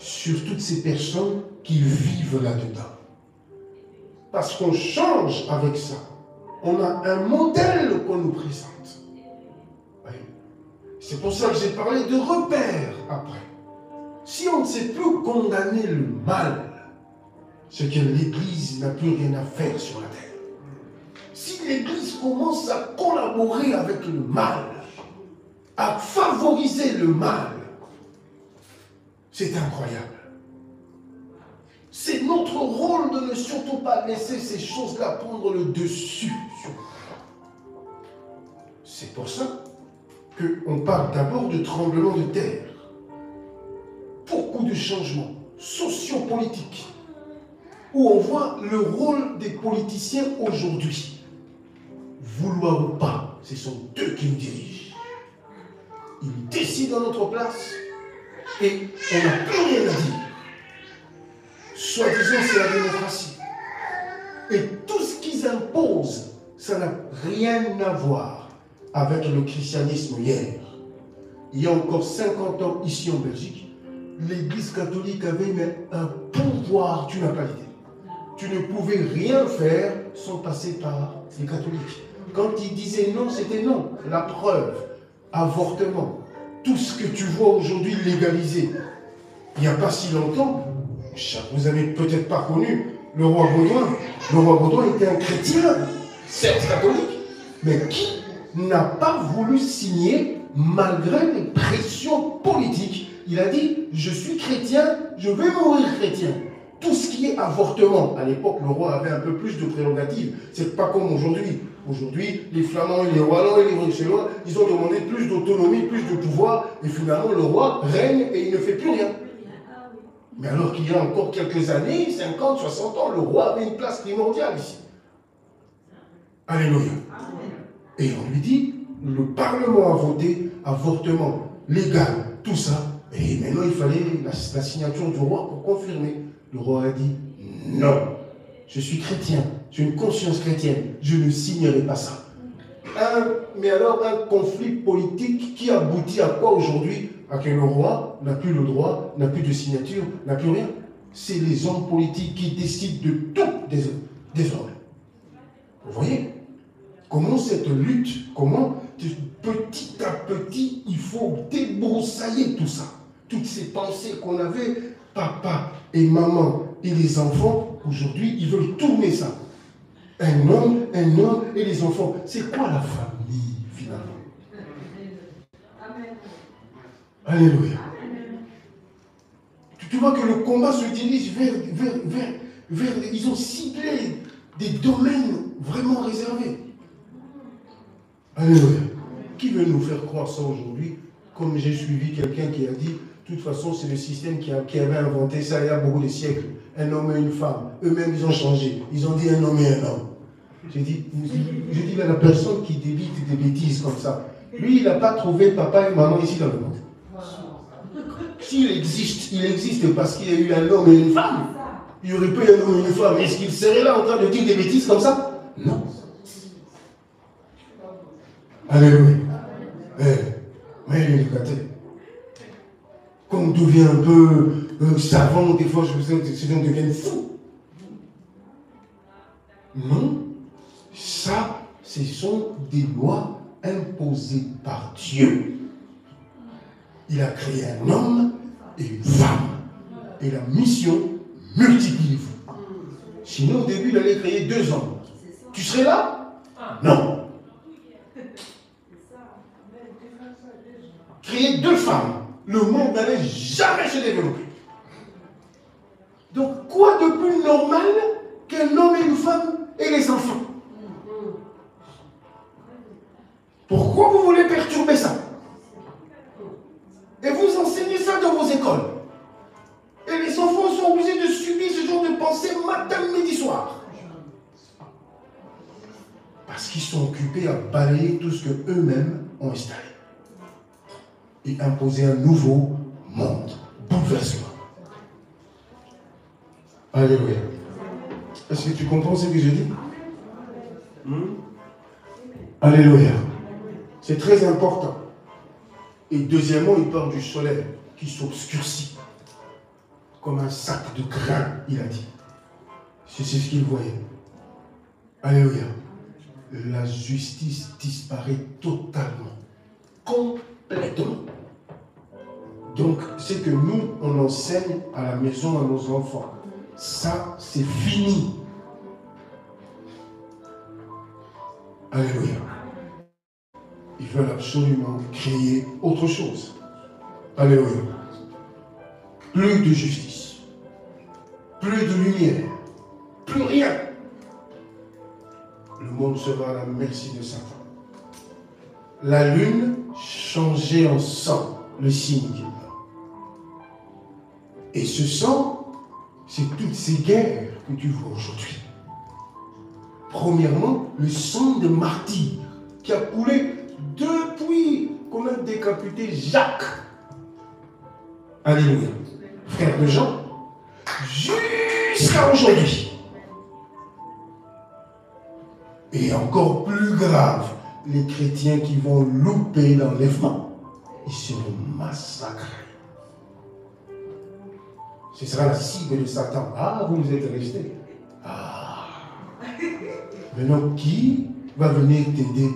sur toutes ces personnes qui vivent là-dedans. Parce qu'on change avec ça. On a un modèle qu'on nous présente. Oui. C'est pour ça que j'ai parlé de repères après. Si on ne sait plus condamner le mal, c'est que l'Église n'a plus rien à faire sur la terre. Si l'Église commence à collaborer avec le mal, à favoriser le mal, c'est incroyable. C'est notre rôle de ne surtout pas laisser ces choses-là prendre le dessus sur nous. C'est pour ça qu'on parle d'abord de tremblement de terre. Beaucoup de changements sociopolitiques où on voit le rôle des politiciens aujourd'hui. Vouloir ou pas, ce sont eux qui nous dirigent. Ils décident à notre place et on n'a plus rien à dire. Soi-disant, c'est la démocratie. Et tout ce qu'ils imposent, ça n'a rien à voir avec le christianisme hier. Il y a encore 50 ans, ici en Belgique, l'Église catholique avait un pouvoir, tu n'as pas l'idée. Tu ne pouvais rien faire sans passer par les catholiques. Quand ils disaient non, c'était non. La preuve, avortement, tout ce que tu vois aujourd'hui légalisé. Il n'y a pas si longtemps, vous n'avez peut-être pas connu le roi Baudouin. Le roi Baudouin était un chrétien, certes catholique, mais qui n'a pas voulu signer malgré les pressions politiques. Il a dit, je suis chrétien, je vais mourir chrétien. Tout ce qui est avortement, à l'époque, le roi avait un peu plus de prérogatives. C'est pas comme aujourd'hui. Aujourd'hui, les Flamands et les Wallons et les Bruxellois, ils ont demandé plus d'autonomie, plus de pouvoir, et finalement, le roi règne et il ne fait plus rien. Mais alors qu'il y a encore quelques années, 50, 60 ans, le roi avait une place primordiale ici. Alléluia. Et on lui dit, le Parlement a voté avortement légal, tout ça, et maintenant il fallait la signature du roi pour confirmer. Le roi a dit, non, je suis chrétien, j'ai une conscience chrétienne, je ne signerai pas ça. Mais alors un conflit politique qui aboutit à quoi aujourd'hui? À que le roi n'a plus le droit, n'a plus de signature, n'a plus rien. C'est les hommes politiques qui décident de tout désormais. Vous voyez comment cette lutte, comment petit à petit il faut débroussailler tout ça. Toutes ces pensées qu'on avait, papa et maman et les enfants, aujourd'hui ils veulent tourner ça. Un homme et les enfants. C'est quoi la famille finalement? Alléluia. Tu vois que le combat se dirige vers ils ont ciblé des domaines vraiment réservés. Alléluia. Qui veut nous faire croire ça aujourd'hui? Comme j'ai suivi quelqu'un qui a dit, de toute façon, c'est le système qui avait inventé ça il y a beaucoup de siècles. Un homme et une femme. Eux-mêmes, ils ont changé. Ils ont dit un homme et un homme. Je dis à la personne qui débite des bêtises comme ça, lui, il n'a pas trouvé papa et maman ici dans le monde. S'il existe, il existe parce qu'il y a eu un homme et une femme. Il y aurait pu un homme et une femme. Est-ce qu'il serait là en train de dire des bêtises comme ça? Non. Alléluia. Mais l'éducateur. Quand on devient un peu savant, des fois, je vous dis que ces gens deviennent fous. Non. Ça, ce sont des lois imposées par Dieu. Il a créé un homme et une femme. Et la mission, multipliez-vous. Sinon, au début, il allait créer 2 hommes. Tu serais là? Non. Créer 2 femmes. Le monde n'allait jamais se développer. Donc, quoi de plus normal qu'un homme et une femme et les enfants? Pourquoi vous voulez perturber ça? Et vous enseignez ça dans vos écoles. Et les enfants sont obligés de subir ce genre de pensée matin, midi, soir. Parce qu'ils sont occupés à balayer tout ce qu'eux-mêmes ont installé. Et imposer un nouveau monde. Bouleversement. Alléluia. Est-ce que tu comprends ce que je dis? Alléluia. C'est très important. Et deuxièmement, il parle du soleil qui s'obscurcit. comme un sac de grains, il a dit. C'est ce qu'il voyait. Alléluia. La justice disparaît totalement, complètement. Donc, c'est que nous, on enseigne à la maison à nos enfants. Ça, c'est fini. Alléluia. Ils veulent absolument créer autre chose. Alléluia. Plus de justice. Plus de lumière. Plus rien. Le monde sera à la merci de Satan. La lune changée en sang, le signe qu'il a. Et ce sang, c'est toutes ces guerres que tu vois aujourd'hui. Premièrement, le sang de martyr qui a coulé depuis qu'on a décapité Jacques. Alléluia. Frère de Jean, jusqu'à aujourd'hui. Et encore plus grave, les chrétiens qui vont louper l'enlèvement, ils seront massacrés. Ce sera la cible de Satan. Ah, vous êtes restés. Ah. Maintenant, qui va venir t'aider?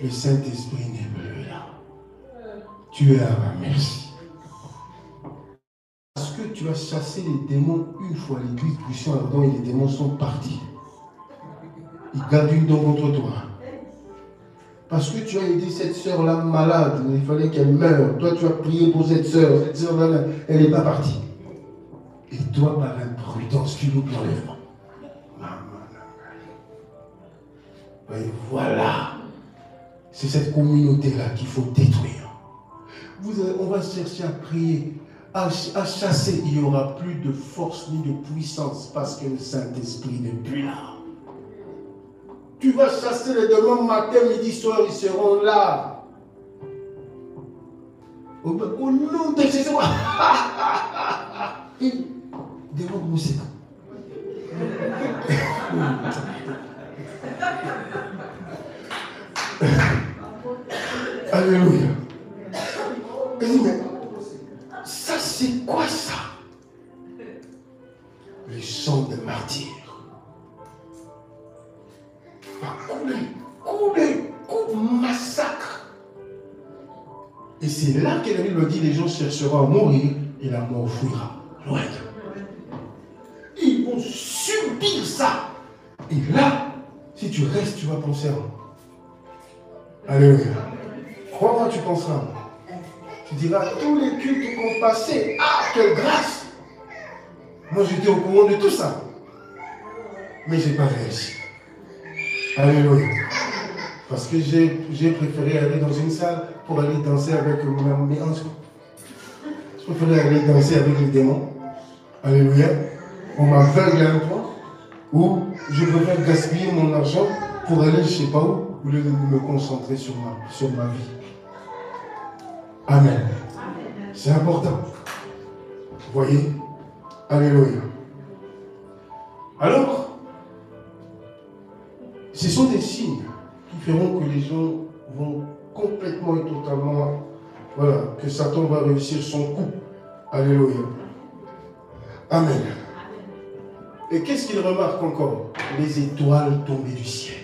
Le Saint-Esprit n'est plus là. Tu es à ma merci. Parce que tu as chassé les démons une fois, les 8 puissants ardents et les démons sont partis. Ils gardent une dent contre toi. Parce que tu as aidé cette sœur-là malade, il fallait qu'elle meure. Toi, tu as prié pour cette sœur-là, elle n'est pas partie. Et toi, par imprudence, tu loupes l'enlèvement. Et voilà. C'est cette communauté-là qu'il faut détruire. On va chercher à prier, à chasser. Il n'y aura plus de force ni de puissance parce que le Saint-Esprit n'est plus là. Tu vas chasser les démons matin, midi, soir, ils seront là. Au nom de Jésus. Démon de musique. Alléluia. Et dit, mais ça c'est quoi ça? Le sang de martyr. Va couler, massacre. Et c'est là que la Bible dit, les gens chercheront à mourir et la mort fuira. Loin. Ils vont subir ça. Et là, si tu restes, tu vas penser à moi. Alléluia. Crois-moi, tu penseras à moi. Tu diras, tous les cultes qu'on passait, ah, quelle grâce. Moi, j'étais au courant de tout ça. Mais je n'ai pas réussi. Alléluia. Parce que j'ai préféré aller dans une salle pour aller danser avec mes anges. Je préférais aller danser avec les démons. Alléluia. On m'aveugle à un point où je préfère gaspiller mon argent pour aller je ne sais pas où, au lieu de me concentrer sur ma vie. Amen. C'est important. Vous voyez? Alléluia. Alors, ce sont des signes qui feront que les gens vont complètement et totalement, voilà, que Satan va réussir son coup. Alléluia. Amen. Et qu'est-ce qu'il remarque encore? Les étoiles tombées du ciel.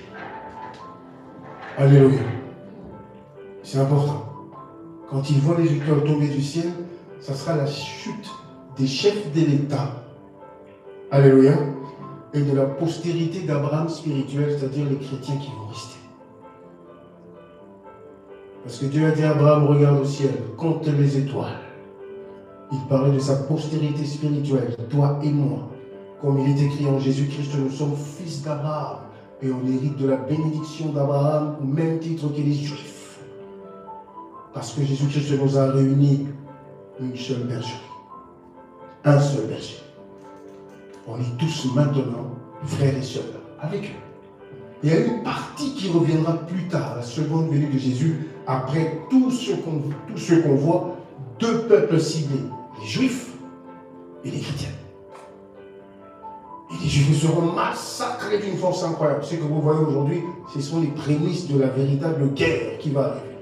Alléluia. C'est important. Quand il voit les étoiles tomber du ciel, ça sera la chute des chefs de l'État. Alléluia. Et de la postérité d'Abraham spirituel, c'est-à-dire les chrétiens qui vont rester. Parce que Dieu a dit à Abraham, regarde au ciel, compte les étoiles. Il parlait de sa postérité spirituelle, toi et moi. Comme il est écrit en Jésus-Christ, nous sommes fils d'Abraham et on hérite de la bénédiction d'Abraham au même titre que les Juifs. Parce que Jésus-Christ nous a réunis une seule bergerie. Un seul berger. On est tous maintenant frères et sœurs avec eux. Il y a une partie qui reviendra plus tard, la seconde venue de Jésus, après tout ce qu'on voit, deux peuples ciblés, les Juifs et les chrétiens. Et les Juifs seront massacrés d'une force incroyable. Ce que vous voyez aujourd'hui, ce sont les prémices de la véritable guerre qui va arriver.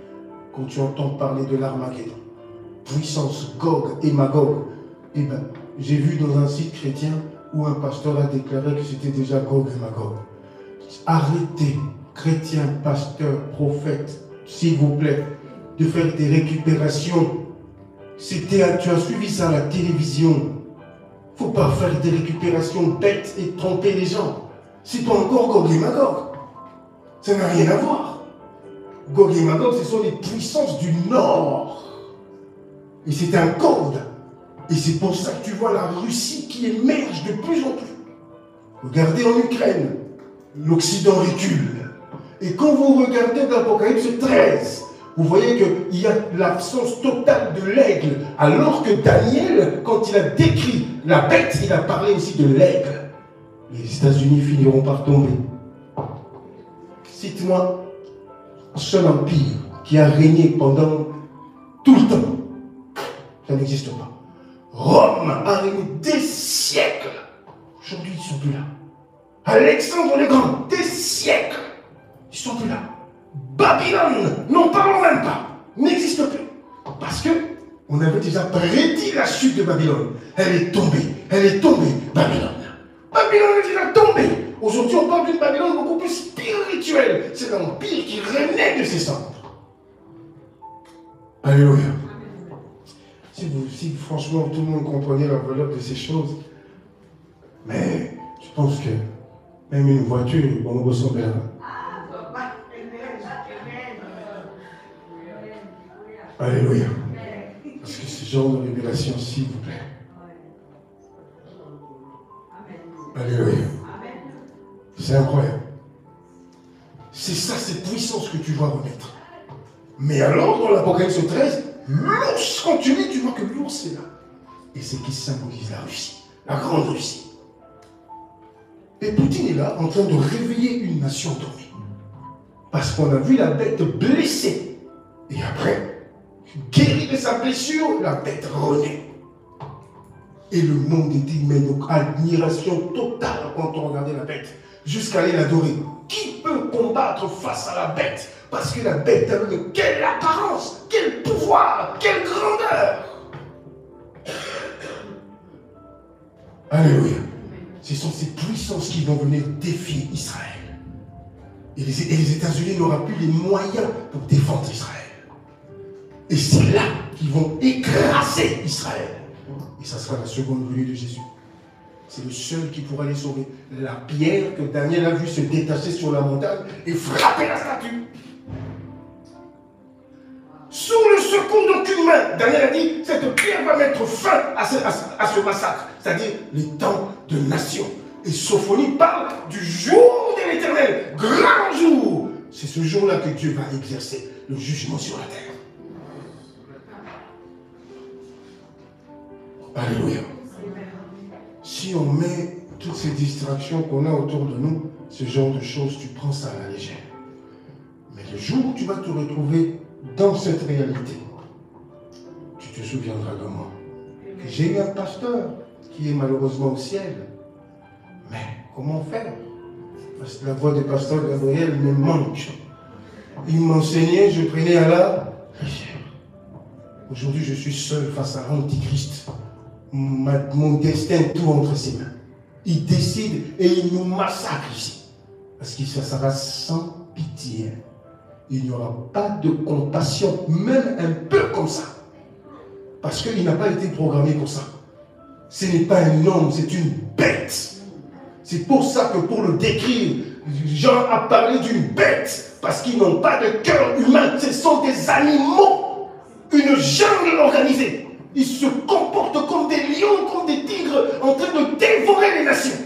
Quand tu entends parler de l'Armageddon, puissance Gog et Magog, eh bien, j'ai vu dans un site chrétien où un pasteur a déclaré que c'était déjà Gog et Magog. Arrêtez, chrétiens, pasteurs, prophètes, s'il vous plaît, de faire des récupérations. Tu as suivi ça à la télévision. Il ne faut pas faire des récupérations bêtes et tromper les gens. C'est pas encore Gog et Magog. Ça n'a rien à voir. Gog et Magog, ce sont les puissances du Nord. Et c'est un code. Et c'est pour ça que tu vois la Russie qui émerge de plus en plus. Regardez en Ukraine, l'Occident recule. Et quand vous regardez l'Apocalypse 13, vous voyez qu'il y a l'absence totale de l'aigle. Alors que Daniel, quand il a décrit la bête, il a parlé aussi de l'aigle. Les États-Unis finiront par tomber. Cite-moi un seul empire qui a régné pendant tout le temps. Ça n'existe pas. Rome a régné des siècles. Aujourd'hui, ils ne sont plus là. Alexandre le Grand, des siècles. Ils ne sont plus là. Babylone, n'en parlons même pas, n'existe plus. Parce que on avait déjà prédit la chute de Babylone. Elle est tombée, Babylone. Babylone est déjà tombée. Aujourd'hui, on parle d'une Babylone beaucoup plus spirituelle. C'est l'empire qui renaît de ses cendres. Alléluia. Si franchement tout le monde comprenait la valeur de ces choses, mais je pense que même une voiture, on nous ressemble là. Alléluia. Parce que ce genre de révélation, s'il vous plaît. Alléluia. C'est incroyable. C'est ça, cette puissance que tu dois remettre. Mais alors, dans l'Apocalypse 13, l'ours, quand tu lis, tu vois que l'ours est là. Et c'est qui symbolise la Russie, la grande Russie. Et Poutine est là, en train de réveiller une nation dormie. Parce qu'on a vu la bête blessée. Et après, guéri de sa blessure, la bête renaît. Et le monde était mais donc admiration totale quand on regardait la bête, jusqu'à aller l'adorer. Qui peut combattre face à la bête? Parce que la bête avait quelle apparence, quel pouvoir, quelle grandeur. Alléluia. Ce sont ces puissances qui vont venir défier Israël. Et les États-Unis n'auront plus les moyens pour défendre Israël. Et c'est là qu'ils vont écraser Israël. Et ça sera la seconde venue de Jésus. C'est le seul qui pourra les sauver. La pierre que Daniel a vue se détacher sur la montagne et frapper la statue. Sous le secours d'aucune main, Daniel a dit, cette pierre va mettre fin à ce massacre. C'est-à-dire les temps de nation. Et Sophonie parle du jour de l'Éternel, grand jour. C'est ce jour-là que Dieu va exercer le jugement sur la terre. Alléluia. Si on met toutes ces distractions qu'on a autour de nous, ce genre de choses, tu prends ça à la légère. Mais le jour où tu vas te retrouver dans cette réalité, tu te souviendras de moi. J'ai eu un pasteur qui est malheureusement au ciel. Mais comment faire? Parce que la voix du pasteur Gabriel me manque. Il m'enseignait, je prenais à la légère. Aujourd'hui, je suis seul face à l'Antichrist. Mon destin tout entre ses mains. Il décide et il nous massacre ici. Parce que ça sera sans pitié. Il n'y aura pas de compassion, même un peu comme ça. Parce qu'il n'a pas été programmé pour ça. Ce n'est pas un homme, c'est une bête. C'est pour ça que pour le décrire, Jean a parlé d'une bête. Parce qu'ils n'ont pas de cœur humain. Ce sont des animaux. Une jungle organisée. Ils se comportent comme des lions, comme des tigres, en train de dévorer les nations.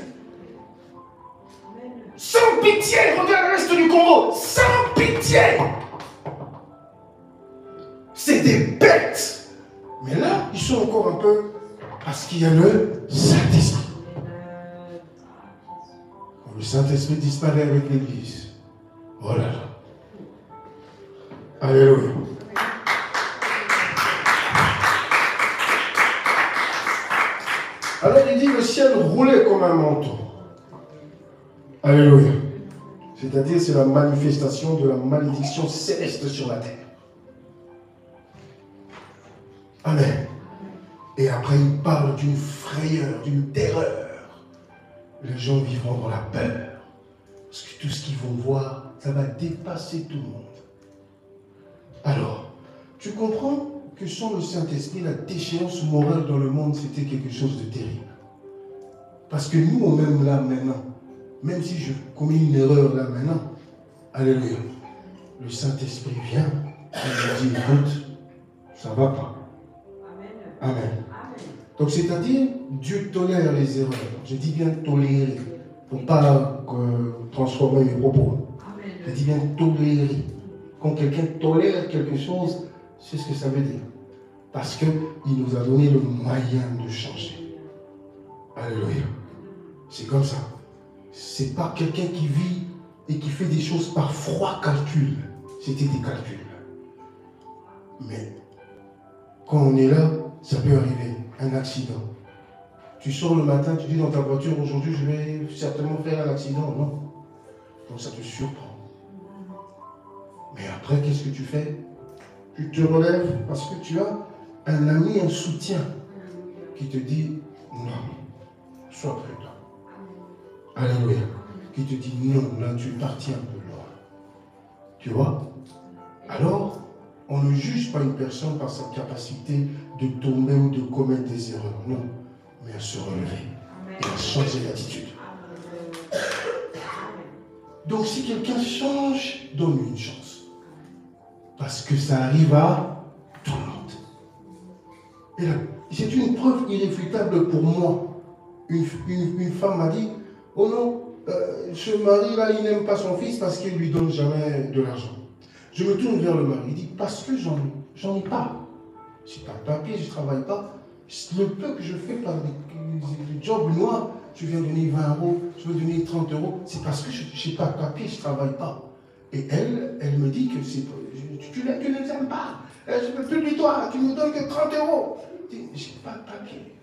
Sans pitié, regarde l'est du Congo, sans pitié. C'est des bêtes. Mais là, ils sont encore un peu, parce qu'il y a le Saint-Esprit. Le Saint-Esprit disparaît avec l'Église. Oh là là. Alléluia. Alors il dit le ciel roulait comme un manteau. Alléluia. C'est-à-dire c'est la manifestation de la malédiction céleste sur la terre. Amen. Et après, il parle d'une frayeur, d'une terreur. Les gens vivront dans la peur. Parce que tout ce qu'ils vont voir, ça va dépasser tout le monde. Alors, tu comprends que sans le Saint-Esprit, la déchéance morale dans le monde, c'était quelque chose de terrible. Parce que nous, même là maintenant, même si je commets une erreur là maintenant, alléluia, le Saint-Esprit vient et me dit, écoute, ça ne va pas. Amen. Donc, c'est-à-dire, Dieu tolère les erreurs. Je dis bien tolérer, pour ne pas transformer mes propos. Je dis bien tolérer. Quand quelqu'un tolère quelque chose, c'est ce que ça veut dire. Parce qu'il nous a donné le moyen de changer. Alléluia. C'est comme ça. C'est pas quelqu'un qui vit et qui fait des choses par froid calcul. C'était des calculs. Mais quand on est là, ça peut arriver. Un accident. Tu sors le matin, tu dis dans ta voiture, aujourd'hui je vais certainement faire un accident. Non. Donc ça te surprend. Mais après, qu'est-ce que tu fais? Tu te relèves parce que tu as un ami, un soutien qui te dit non, sois prudent. Alléluia. Qui te dit non, là tu es parti un peu loin. Tu vois? Alors, on ne juge pas une personne par sa capacité de tomber ou de commettre des erreurs. Non, mais à se relever et à changer d'attitude. Donc si quelqu'un change, donne-lui une chance. Parce que ça arrive à tout le monde. Et là, c'est une preuve irréfutable pour moi. Une femme m'a dit, oh non, ce mari-là, il n'aime pas son fils parce qu'il ne lui donne jamais de l'argent. Je me tourne vers le mari, il dit, parce que j'en ai pas. Je n'ai pas de papier, je ne travaille pas. Le peu que je fais par des jobs noirs, je viens donner 20 €, je veux donner 30 €, c'est parce que je n'ai pas de papier, je ne travaille pas. Et elle me dit que tu ne les aimes pas. Je ne veux plus de toi, tu ne me donnes que 30 €. Je dis, je n'ai pas de papier.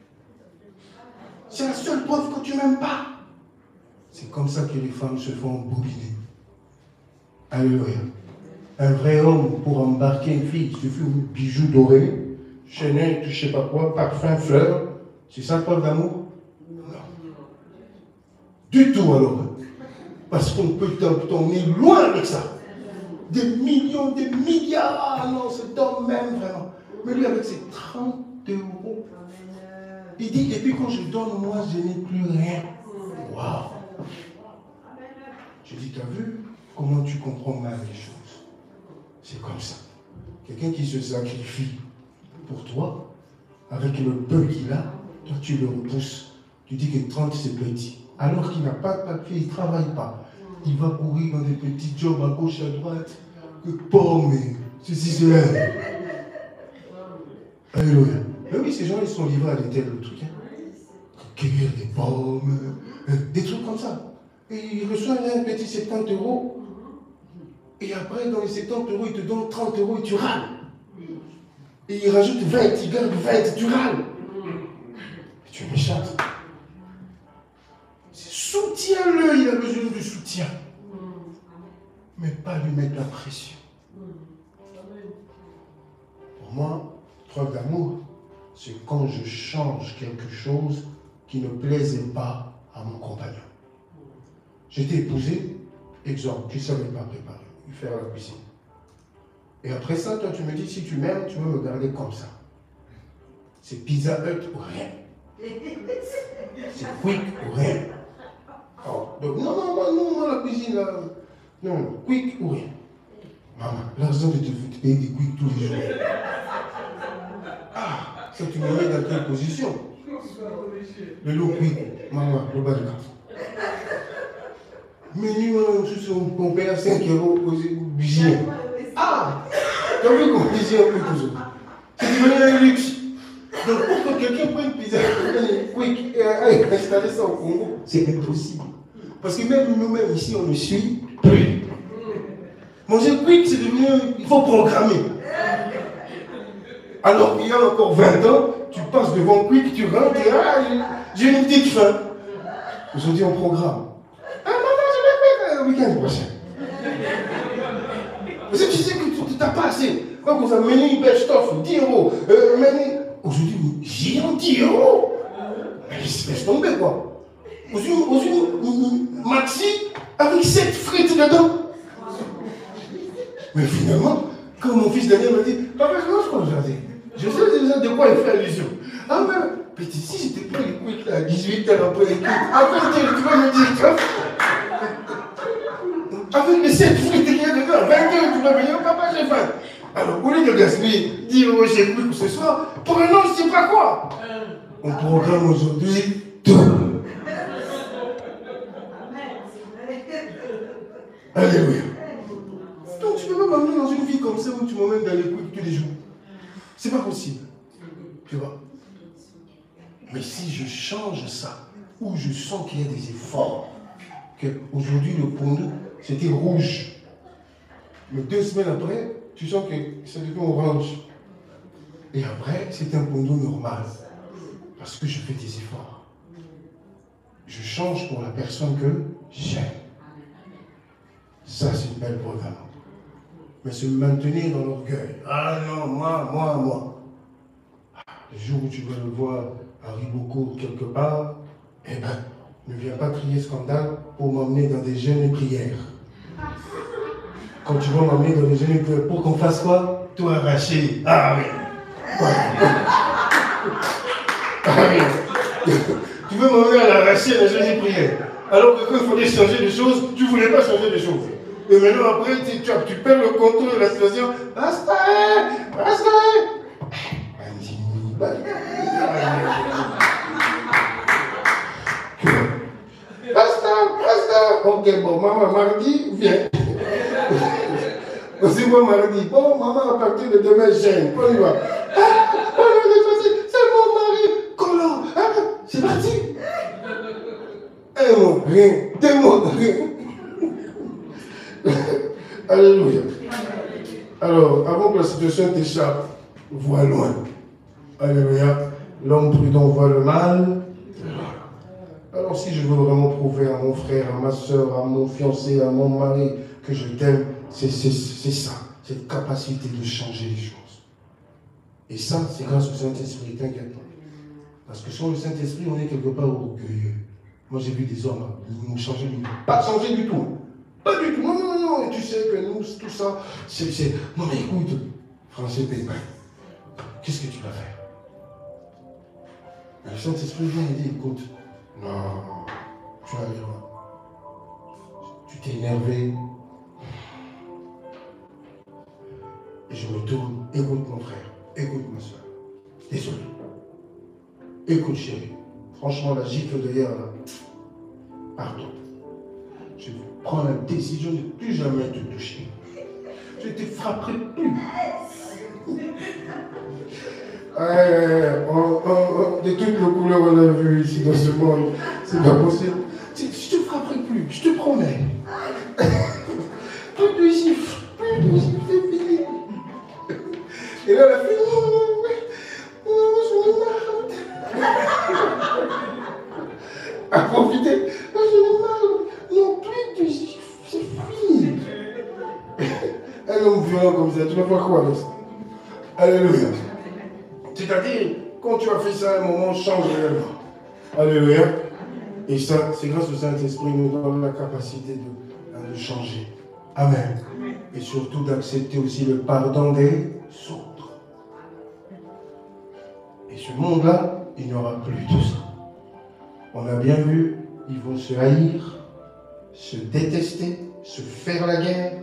C'est la seule preuve que tu ne m'aimes pas. C'est comme ça que les femmes se font bobiner. Alléluia. Un vrai homme, pour embarquer une fille, il suffit de bijoux dorés, chaînette, je ne sais pas quoi, parfum, fleurs. C'est ça, preuve d'amour? Non. Du tout alors. Parce qu'on peut t'emmener loin avec ça. Des millions, des milliards. Ah non, cet homme même vraiment. Mais lui, avec ses 30 €, il dit, et puis quand je donne, moi, je n'ai plus rien. Waouh. Je dis, tu as vu comment tu comprends mal les choses? C'est comme ça. Quelqu'un qui se sacrifie pour toi, avec le peu qu'il a, toi tu le repousses. Tu dis que 30 c'est petit. Alors qu'il n'a pas de papier, il ne travaille pas. Il va courir dans des petits jobs à gauche, à droite, que pommes, ceci, cela. Alléluia. Mais oui, ces gens, ils sont livrés à des tels trucs. Cueillir des pommes, des trucs comme ça. Et il reçoit un petit 70 €. Et après, dans les 70 €, il te donne 30 € et tu râles. Et il rajoute 20, il garde 20, tu râles. Et tu es méchante. Soutiens-le, il a besoin de soutien. Mais pas lui mettre la pression. Pour moi, preuve d'amour, c'est quand je change quelque chose qui ne plaisait pas à mon compagnon. J'étais épousé, exemple, tu ne savais pas préparer, faire la cuisine. Et après ça, toi, tu me dis, si tu m'aimes, tu veux me garder comme ça. C'est Pizza Hut ou rien. C'est Quick ou rien. Alors, donc, non, la cuisine, là, non, Quick ou rien. Maman, l'argent de te payer des Quick tous les jours. Ah, ça, tu me mets dans quelle position? Le loup Quick, maman, le bas de cas. Mais nous, on paye à 5 € aux billets. Ah! Tu as vu qu'on disait un peu toujours. C'est devenu un luxe. Donc pour que quelqu'un prenne pizza quick et aille installer ça au Congo, c'est impossible. Parce que même nous-mêmes ici, on ne suit plus. Manger quick, c'est devenu, il faut programmer. Alors qu'il y a encore 20 ans, tu passes devant quick, tu rentres et j'ai une petite faim. Aujourd'hui, on programme. Ah maman, je vais faire le week-end prochain. Parce que tu sais que tu n'as pas assez. Donc, vous avez menu best-of, 10 €. Menu. Aujourd'hui, géant, laisse tomber quoi. Aujourd'hui, Maxi avec 7 frites dedans. Mais finalement, quand mon fils Daniel m'a dit, papa, je mange aujourd'hui. Je sais déjà de quoi il fait allusion. Ah mais, petit, si j'étais pas les couilles à 18h après les couilles, après tu vas me dire, tu vois, avec les 7 frites qu'il y a dedans, 20h, tu vas venir, papa, j'ai faim. Alors, au lieu de gaspiller, dire, oh, j'ai cru que ce soir, pour un an, je ne sais pas quoi. On programme aujourd'hui tout. Alléluia. Donc, tu ne peux pas m'amener dans une vie comme ça où tu m'emmènes dans les couilles tous les jours. C'est pas possible. Tu vois. Mais si je change ça, où je sens qu'il y a des efforts, qu'aujourd'hui le pondou, c'était rouge. Mais 2 semaines après, tu sens que ça devient orange. Et après, c'est un pondou normal. Parce que je fais des efforts. Je change pour la personne que j'aime. Ça, c'est une belle programme. Mais se maintenir dans l'orgueil. Ah non, moi. Le jour où tu vas le voir à Riboko quelque part, eh ben, ne viens pas crier scandale pour m'emmener dans des jeûnes et prières. Quand tu vas m'emmener dans des jeûnes et prières, pour qu'on fasse quoi? Tout arracher. Ah oui. Ah oui. Tu veux m'emmener à l'arracher à la jeûne et prière. Alors que quand il fallait changer les choses, tu ne voulais pas changer les choses. Et maintenant, après, tu perds le contrôle de la situation. Basta. Ok, bon, maman, mardi, viens. Aussi, moi, mardi. Bon, maman, à partir de demain, j'aime. On y va. C'est mon mari. Collant. C'est parti. Rien. Alléluia. Alors, avant que la situation t'échappe, vois loin. Alléluia. L'homme prudent voit le mal. Alors, si je veux vraiment prouver à mon frère, à ma soeur, à mon fiancé, à mon mari que je t'aime, c'est ça, cette capacité de changer les choses. Et ça, c'est grâce au Saint-Esprit, t'inquiète pas. Parce que sans le Saint-Esprit, on est quelque part orgueilleux. Moi, j'ai vu des hommes, ils m'ont changé du tout. Pas changé du tout. Pas du tout. Non. Et tu sais que nous, tout ça, c'est... Non, mais écoute, Français Pépin, qu'est-ce que tu vas faire? Le Saint-Esprit vient et dit, écoute, non, tu vas aller loin. Tu t'es énervé. Et je me tourne, écoute mon frère, écoute ma soeur. Désolé. Écoute chérie, franchement la gifle de hier là, pardon. Je prends la décision de ne plus jamais te toucher. Je ne te frapperai plus. De toutes les couleurs on a vu ici dans ce monde, c'est pas possible. Je ne te frapperai plus, je te promets. Plus de gifles, c'est fini. Et là, la fille, je me marre. À profiter, je me marre. Non, plus de gifles, c'est fini. Un homme violent comme ça, tu vas faire quoi avec ça? Alléluia. C'est-à-dire, quand tu as fait ça, un moment change réellement. Alléluia. Et ça, c'est grâce au Saint-Esprit, nous donne la capacité de changer. Amen. Et surtout d'accepter aussi le pardon des autres. Et ce monde-là, il n'y aura plus de ça. On a bien vu, ils vont se haïr, se détester, se faire la guerre.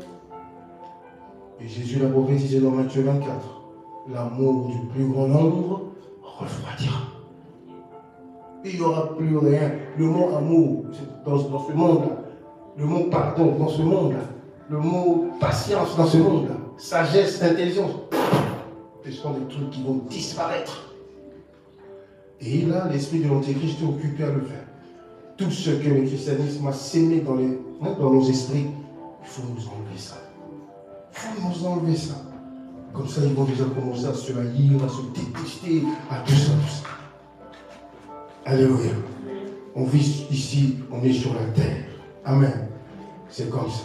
Et Jésus l'a prophétisé dans Matthieu 24. L'amour du plus grand nombre refroidira. Il n'y aura plus rien. Le mot amour dans ce monde-là, le mot pardon dans ce monde-là, le mot patience dans ce monde-là, sagesse, intelligence, ce sont des trucs qui vont disparaître. Et là, l'esprit de l'Antéchrist est occupé à le faire. Tout ce que le christianisme a sémé dans nos esprits, il faut nous enlever ça. Il faut nous enlever ça. Comme ça, ils vont déjà commencer à se haïr, à se détester, à tout ça. Alléluia. On vit ici, on est sur la terre. Amen. C'est comme ça.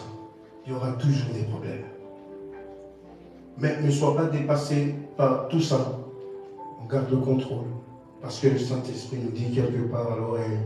Il y aura toujours des problèmes. Mais ne sois pas dépassé par tout ça. On garde le contrôle. Parce que le Saint-Esprit nous dit quelque part à l'oreille,